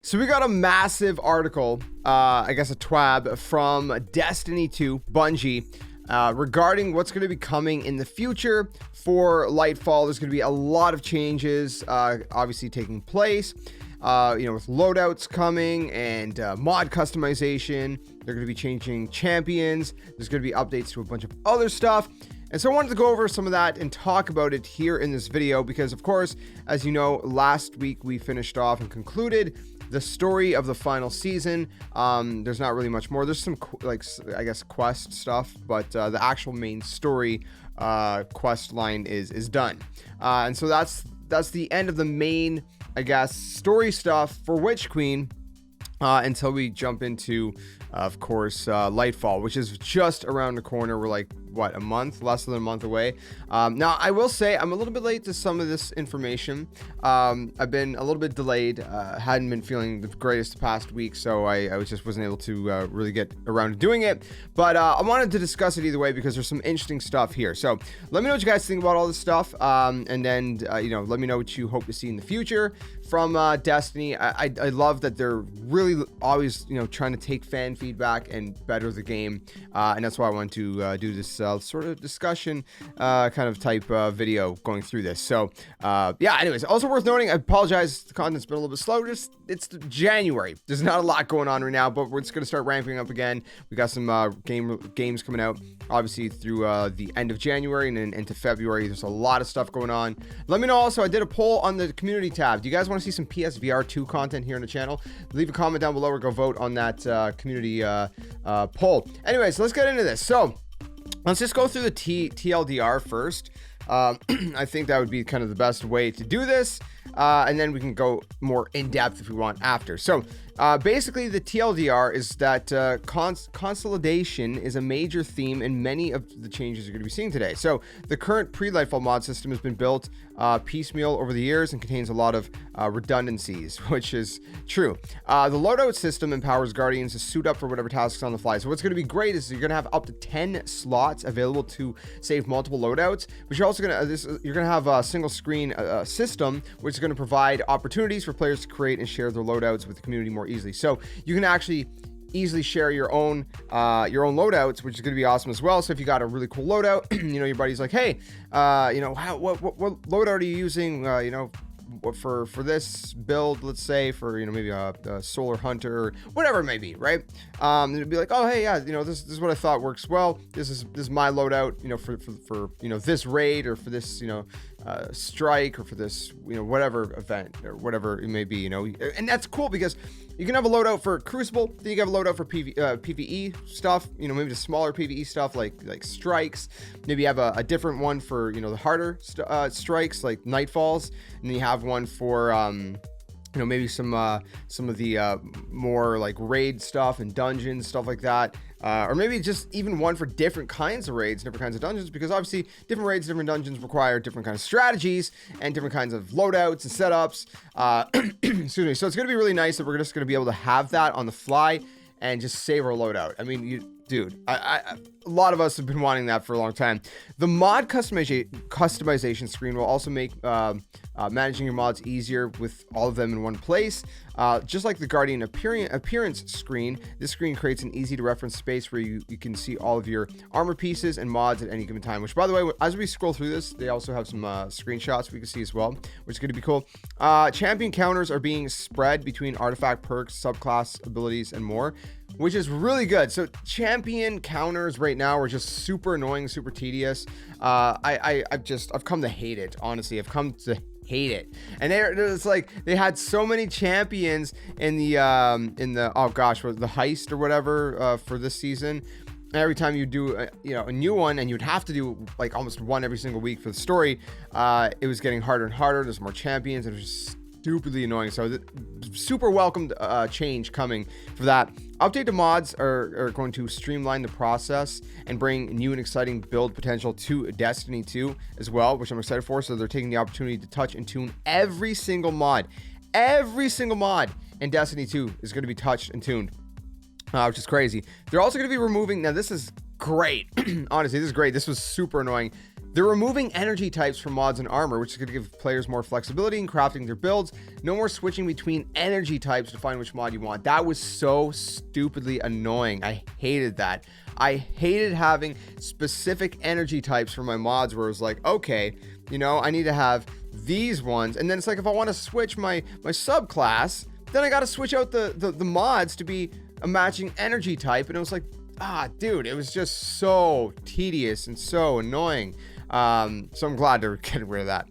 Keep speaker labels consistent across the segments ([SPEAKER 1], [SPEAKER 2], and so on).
[SPEAKER 1] So we got a massive article, I guess a twab from Destiny 2 Bungie regarding what's going to be coming in the future for Lightfall. There's going to be a lot of changes, obviously taking place, with loadouts coming and mod customization. They're going to be changing champions. There's going to be updates to a bunch of other stuff. And so I wanted to go over some of that and talk about it here in this video because, of course, as you know, last week we finished off and concluded the story of the final season. There's not really much more. There's some I guess quest stuff, but the actual main story quest line is done. And so that's the end of the main, I guess, story stuff for Witch Queen until we jump into, of course, Lightfall, which is just around the corner. We're like, what, a month, less than a month away. Now I will say I'm a little bit late to some of this information. I've been a little bit delayed, hadn't been feeling the greatest the past week, so I just wasn't able to really get around to doing it, but I wanted to discuss it either way because there's some interesting stuff here. So let me know what you guys think about all this stuff, and then let me know what you hope to see in the future from Destiny. I love that they're really always trying to take fan feedback and better the game, and that's why I wanted to do this sort of discussion kind of type video going through this. So anyways, also worth noting, I apologize, the content's been a little bit slow. It's January. There's not a lot going on right now, but we're just going to start ramping up again. We got some games coming out obviously through the end of January and then into February. There's a lot of stuff going on. Let me know also, I did a poll on the community tab. Do you guys want to see some PSVR 2 content here on the channel? Leave a comment down below or go vote on that community poll. Anyways, let's get into this. So let's just go through the TLDR first. I think that would be kind of the best way to do this. And then we can go more in depth if we want after. So basically the TLDR is that consolidation is a major theme in many of the changes you're going to be seeing today. So the current pre-Lightfall mod system has been built piecemeal over the years and contains a lot of redundancies, which is true. The loadout system empowers Guardians to suit up for whatever tasks on the fly. So what's going to be great is you're going to have up to 10 slots available to save multiple loadouts, but you're also going to have a single screen system, which is going to provide opportunities for players to create and share their loadouts with the community more easily. So you can actually easily share your own loadouts, which is going to be awesome as well. So if you got a really cool loadout, your buddy's like, hey, what loadout are you using? For this build, let's say for maybe a solar hunter or whatever it may be, right? It'd be like, oh hey, yeah, this is what I thought works well. This is my loadout, for this raid or for this strike or for this whatever event or whatever it may be, and that's cool because you can have a loadout for Crucible, then you can have a loadout for PvE stuff, maybe the smaller PvE stuff like strikes. Maybe you have a different one for the harder strikes like Nightfalls, and then you have one for maybe some of the more like raid stuff and dungeons, stuff like that, or maybe just even one for different kinds of raids, different kinds of dungeons, because obviously different raids, different dungeons require different kinds of strategies and different kinds of loadouts and setups. Excuse me. So it's going to be really nice that we're just going to be able to have that on the fly and just save our loadout. I mean, dude, a lot of us have been wanting that for a long time. The mod customization screen will also make managing your mods easier with all of them in one place. Just like the Guardian appearance screen, this screen creates an easy to reference space where you can see all of your armor pieces and mods at any given time, which, by the way, as we scroll through this, they also have some screenshots we can see as well, which is going to be cool. Champion counters are being spread between artifact perks, subclass abilities, and more, which is really good. So champion counters right now are just super annoying, super tedious. I've come to hate it. Honestly, I've come to hate it. And it's like they had so many champions in the oh gosh, the heist or whatever for this season. Every time you do a new one, and you'd have to do like almost one every single week for the story, it was getting harder and harder. There's more champions, and it was just stupidly annoying. So super welcomed change coming for that. Updated mods are going to streamline the process and bring new and exciting build potential to Destiny 2 as well, which I'm excited for. So they're taking the opportunity to touch and tune every single mod. Every single mod in Destiny 2 is going to be touched and tuned, which is crazy. They're also going to be removing, now this is great. Honestly, this is great. This was super annoying. They're removing energy types from mods and armor, which is going to give players more flexibility in crafting their builds. No more switching between energy types to find which mod you want. That was so stupidly annoying. I hated that. I hated having specific energy types for my mods where it was like, okay, you know, I need to have these ones. And then it's like, if I want to switch my subclass, then I got to switch out the mods to be a matching energy type. And it was like, dude, it was just so tedious and so annoying. So I'm glad they're getting rid of that.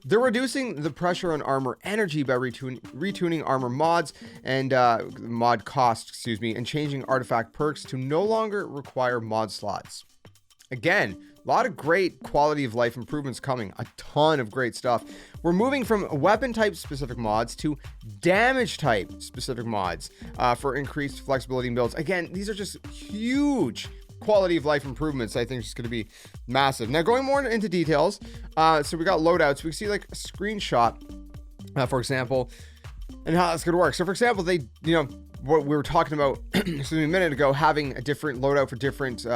[SPEAKER 1] They're reducing the pressure on armor energy by retuning armor mods and mod cost, and changing artifact perks to no longer require mod slots. Again, a lot of great quality of life improvements coming, a ton of great stuff. We're moving from weapon type specific mods to damage type specific mods for increased flexibility in builds. Again, these are just huge quality of life improvements. I think it's going to be massive. Now, going more into details, so we got loadouts. We can see like a screenshot, for example, and how that's going to work. So, for example, they, what we were talking about a minute ago, having a different loadout for different,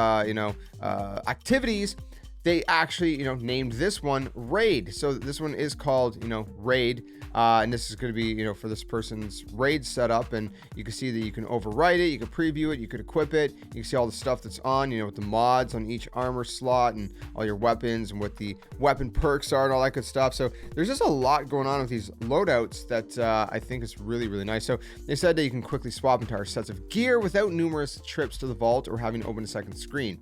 [SPEAKER 1] activities. They actually, named this one Raid. So this one is called, Raid. And this is going to be, for this person's raid setup. And you can see that you can overwrite it. You can preview it. You could equip it. You can see all the stuff that's on, with the mods on each armor slot and all your weapons and what the weapon perks are and all that good stuff. So there's just a lot going on with these loadouts that I think is really, really nice. So they said that you can quickly swap entire sets of gear without numerous trips to the vault or having to open a second screen.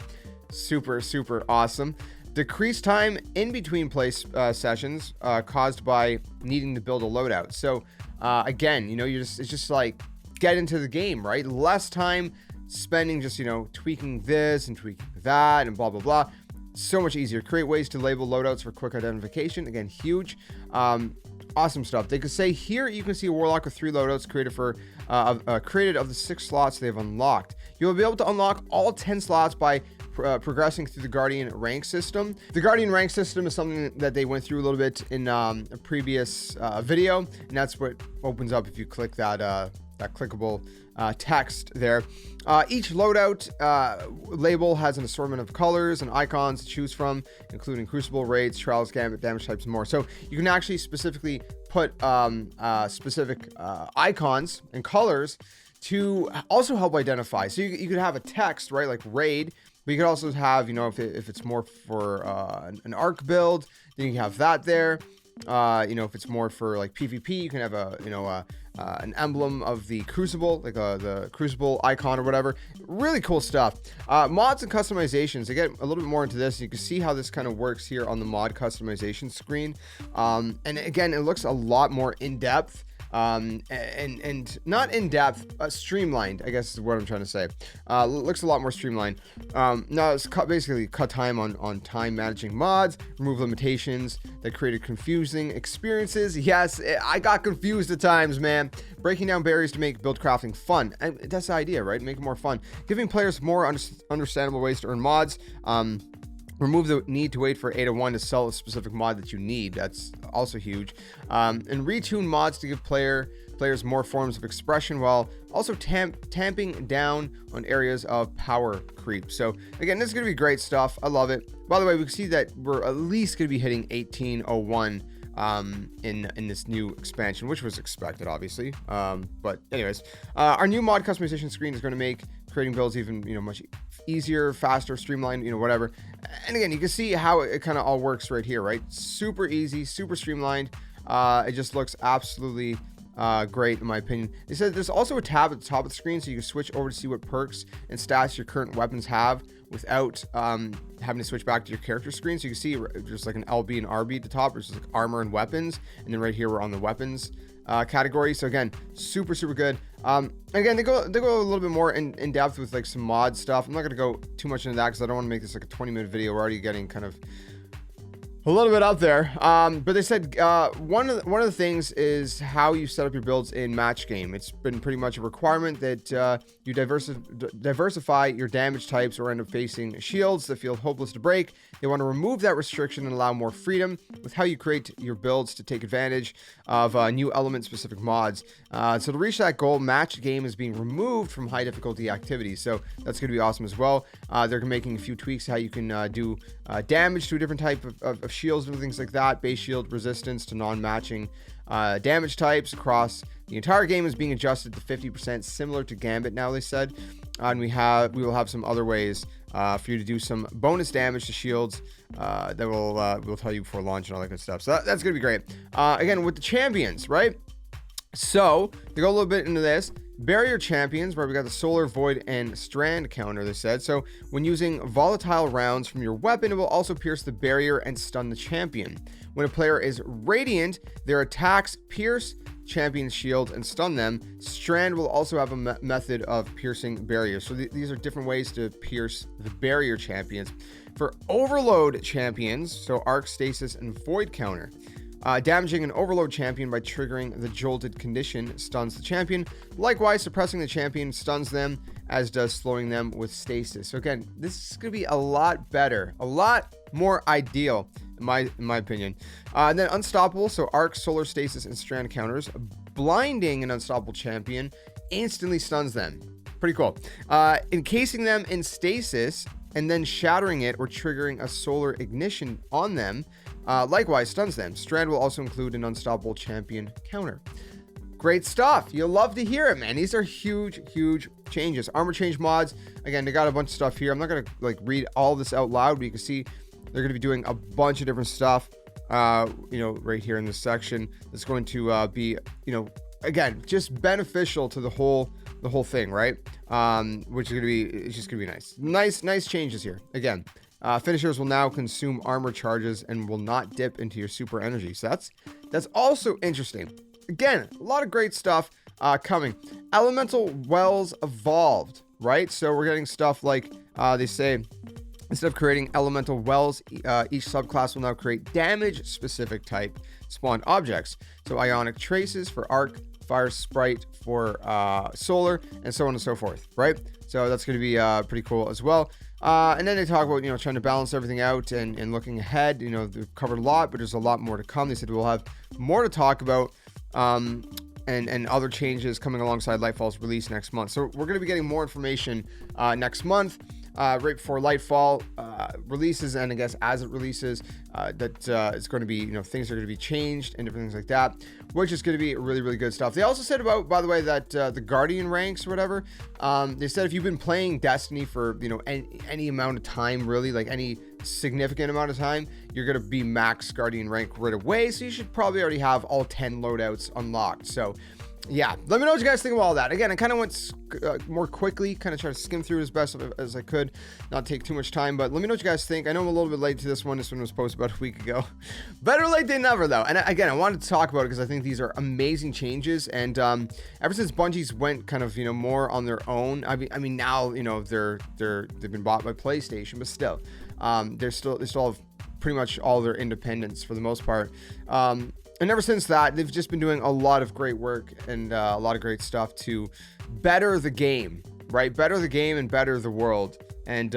[SPEAKER 1] Super, super awesome. Decreased time in between play sessions caused by needing to build a loadout. So again, it's just like get into the game, right? Less time spending just, tweaking this and tweaking that and blah, blah, blah. So much easier. Create ways to label loadouts for quick identification. Again, huge. Awesome stuff. They could say here you can see a warlock with 3 loadouts created of the 6 slots they've unlocked. You'll be able to unlock all 10 slots by progressing through the Guardian rank system. The Guardian rank system is something that they went through a little bit in a previous video, and that's what opens up if you click that clickable text there. Each loadout label has an assortment of colors and icons to choose from, including Crucible, Raids, Trials, Gambit, damage types, and more. So you can actually specifically put specific icons and colors to also help identify. So you could have a text, right, like Raid, but you could also have, if it's more for an arc build, then you can have that there. If it's more for like PvP, you can have an emblem of the Crucible, like the Crucible icon or whatever. Really cool stuff. Mods and customizations. To get a little bit more into this, you can see how this kind of works here on the mod customization screen. And again, it looks a lot more in depth. And not in depth, streamlined, I guess is what I'm trying to say. Looks a lot more streamlined. Now it's basically cut time on time managing mods, remove limitations that created confusing experiences. Yes, I got confused at times, man. Breaking down barriers to make build crafting fun. And that's the idea, right? Make it more fun. Giving players more understandable ways to earn mods. Remove the need to wait for 801 to sell a specific mod that you need. That's also huge. And retune mods to give players more forms of expression while also tamping down on areas of power creep. So again, this is going to be great stuff. I love it. By the way, we can see that we're at least going to be hitting 1801 in this new expansion, which was expected, obviously. But anyways, our new mod customization screen is going to make creating builds even much easier, faster, streamlined, whatever. And again, you can see how it kind of all works right here, right? Super easy, super streamlined. It just looks absolutely great in my opinion. They said there's also a tab at the top of the screen so you can switch over to see what perks and stats your current weapons have without having to switch back to your character screen. So you can see just like an LB and RB at the top, which is like armor and weapons, and then right here we're on the weapons category. So again, super good. Again, they go a little bit more in depth with like some mod stuff. I'm not going to go too much into that because I don't want to make this like a 20-minute video. We're already getting kind of a little bit up there. But they said one of the things is how you set up your builds in match game. It's been pretty much a requirement that you diversify your damage types or end up facing shields that feel hopeless to break. They want to remove that restriction and allow more freedom with how you create your builds to take advantage of new element-specific mods. So to reach that goal, match game is being removed from high difficulty activities. So that's going to be awesome as well. They're making a few tweaks how you can do damage to a different type of shields and things like that. Base shield resistance to non-matching damage types across the entire game is being adjusted to 50%, similar to Gambit now, they said. And we will have some other ways for you to do some bonus damage to shields that we'll tell you before launch and all that good stuff. So that's going to be great. Again, with the champions, right? So to go a little bit into this, barrier champions, where we got the solar, void, and strand counter, they said. So when using volatile rounds from your weapon, it will also pierce the barrier and stun the champion. When a player is radiant, their attacks pierce champion shields and stun them. Strand will also have a method of piercing barriers. So these are different ways to pierce the barrier champions. For overload champions, so arc, stasis, and void counter, damaging an overload champion by triggering the jolted condition stuns the champion. Likewise, suppressing the champion stuns them, as does slowing them with stasis. So again, this is going to be a lot better, a lot more ideal in my opinion. And then unstoppable, so arc, solar, stasis, and strand counters. Blinding an unstoppable champion instantly stuns them. Pretty cool. Encasing them in stasis and then shattering it or triggering a solar ignition on them likewise stuns them. Strand will also include an unstoppable champion counter. Great stuff. You'll love to hear it, man. These are huge changes. Armor change mods. Again, they got a bunch of stuff here. I'm not going to read all this out loud, but you can see they're going to be doing a bunch of different stuff, right here in this section. That's going to be, again, just beneficial to the whole thing, right? Which is going to be, it's just going to be nice changes here. Again, finishers will now consume armor charges and will not dip into your super energy. So that's also interesting. Again, a lot of great stuff coming. Elemental wells evolved, right? So we're getting stuff like they say, instead of creating elemental wells, each subclass will now create damage-specific type spawned objects. So ionic traces for arc, fire sprite for solar, and so on and so forth, right? So that's going to be pretty cool as well. And then they talk about, trying to balance everything out and looking ahead. They've covered a lot, but there's a lot more to come. They said we'll have more to talk about and other changes coming alongside Lightfall's release next month. So we're going to be getting more information next month. Right before Lightfall releases, and I guess as it releases, that it's going to be, things are going to be changed and different things like that, which is going to be really good stuff. They also said about, by the way, that the Guardian ranks or whatever, they said if you've been playing Destiny for, any amount of time, really, like any significant amount of time, you're going to be max Guardian rank right away, so you should probably already have all 10 loadouts unlocked. So yeah, let me know what you guys think of all that. Again, I kind of went more quickly, kind of try to skim through as best as I could, not take too much time, but let me know what you guys think. I know I'm a little bit late to this one. This one was posted about a week ago. Better late than never, though. And again, I wanted to talk about it because I think these are amazing changes. And ever since Bungie's went kind of, more on their own, I mean now, they've been bought by PlayStation, but still, they still have pretty much all their independence for the most part. And ever since that, they've just been doing a lot of great work and a lot of great stuff to better the game, right? Better the game and better the world and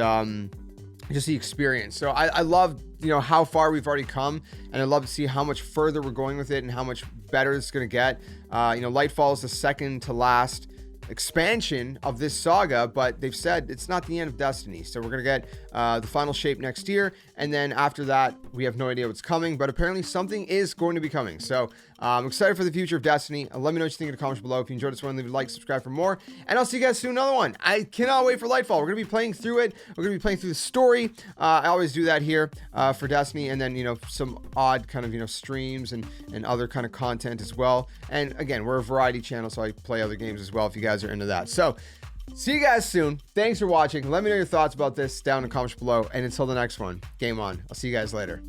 [SPEAKER 1] just the experience. So I love, how far we've already come, and I love to see how much further we're going with it and how much better it's going to get. Lightfall is the second to last expansion of this saga, but they've said it's not the end of Destiny. So we're gonna get the final shape next year, and then after that we have no idea what's coming, but apparently something is going to be coming. So I'm excited for the future of Destiny. Let me know what you think in the comments below. If you enjoyed this one, leave a like, subscribe for more, and I'll see you guys soon. Another one. I cannot wait for Lightfall. We're gonna be playing through it. We're gonna be playing through the story. I always do that here for Destiny, and then some odd kind of streams and other kind of content as well. And again, we're a variety channel, so I play other games as well if you guys are into that. So see you guys soon. Thanks for watching. Let me know your thoughts about this down in the comments below, and until the next one, game on. I'll see you guys later.